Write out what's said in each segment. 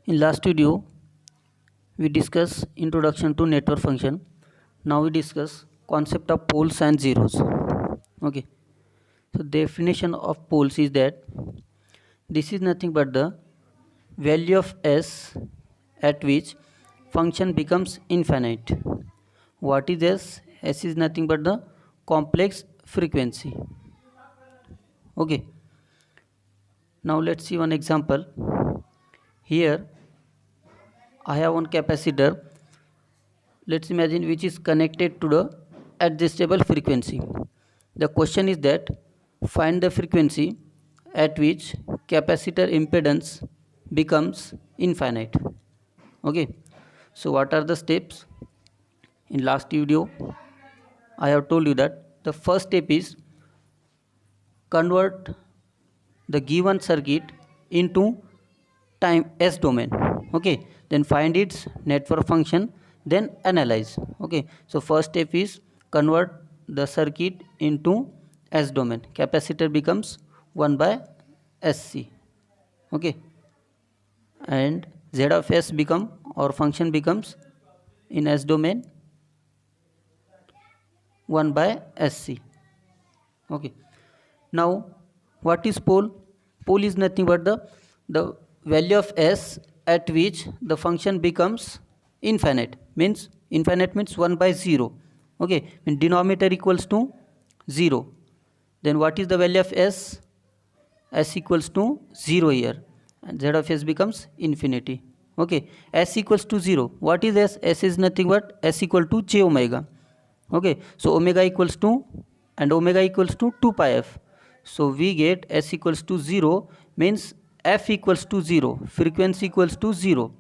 In last video, we discuss introduction to network function. Now we discuss concept of poles and zeros. Okay. So definition of poles is that this is nothing but the value of s at which function becomes infinite. What is s? S is nothing but the complex frequency. Okay. Now let's see one example. Here I have one capacitor, let's imagine, which is connected to the adjustable frequency. The question is that find the frequency at which capacitor impedance becomes infinite. Okay, so what are the steps? In last video I have told you that the first step is convert the given circuit into time s domain. Okay, then find its network function, then analyze. Okay, so first step is convert the circuit into s domain. Capacitor becomes 1 by sc. Okay, and z of s become, or function becomes in s domain 1 by sc. Okay, now what is pole? Pole is nothing but the value of s at which the function becomes infinite. Means infinite means 1 by 0. Okay, when denominator equals to 0, then what is the value of s? S equals to 0 here, and z of s becomes infinity. Okay, s equals to 0. What is s? S is nothing but s equal to j omega. Okay, so omega equals to, and omega equals to 2 pi f. So we get s equals to 0, means f equals to 0, frequency equals to 0.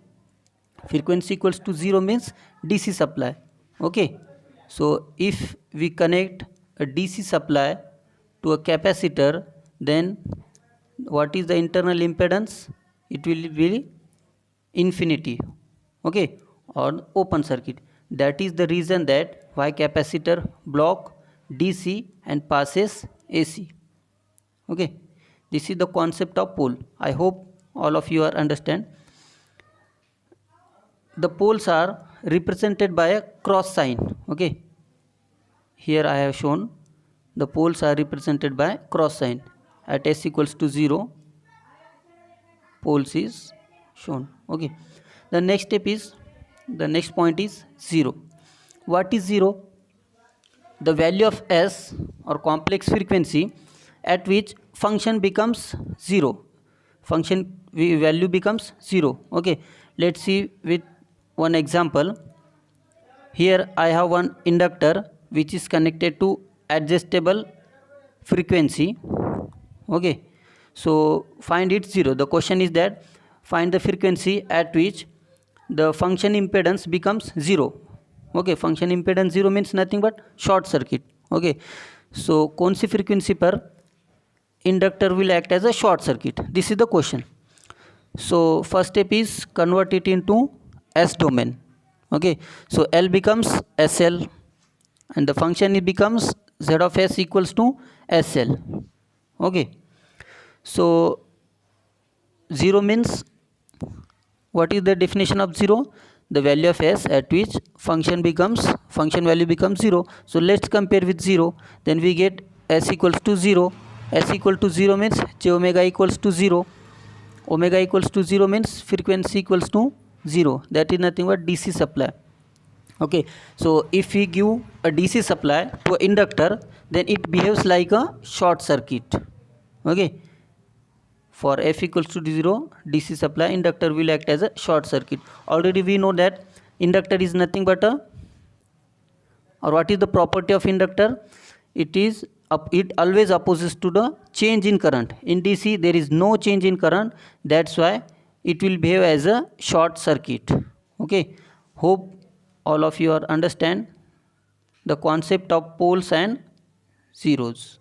Frequency equals to 0 means DC supply. Okay, so if we connect a DC supply to a capacitor, then what is the internal impedance? It will be infinity. Okay, or open circuit. That is the reason that why capacitor block DC and passes AC. Okay, this is the concept of pole. I hope all of you are understand. The poles are represented by a cross sign. Okay, here I have shown the poles are represented by cross sign. At s equals to 0, poles is shown. Okay, the next step is, the next point is 0. What is 0? The value of s, or complex frequency, at which function becomes 0. Function value becomes 0. Okay, let's see with one example. Here I have one inductor which is connected to adjustable frequency. Okay, so find it 0. The question is that find the frequency at which the function impedance becomes 0. Okay, function impedance 0 means nothing but short circuit. Okay, so कौन सी frequency पर inductor will act as a short circuit? This is the question. So first step is convert it into s domain. Okay, so L becomes SL, and the function it becomes z of s equals to SL. Okay, so 0 means, what is the definition of 0? The value of s at which function value becomes 0. So let's compare with 0. Then we get s equals to 0. S equal to 0 means j omega equals to 0. Omega equals to 0 means frequency equals to 0. That is nothing but DC supply. Okay, so if we give a DC supply to an inductor, then it behaves like a short circuit. Okay, for f equals to 0, DC supply, inductor will act as a short circuit. Already we know that inductor is nothing but a, or what is the property of inductor? It always opposes to the change in current. In DC there is no change in current, that's why it will behave as a short circuit. Okay, hope all of you are understand the concept of poles and zeros.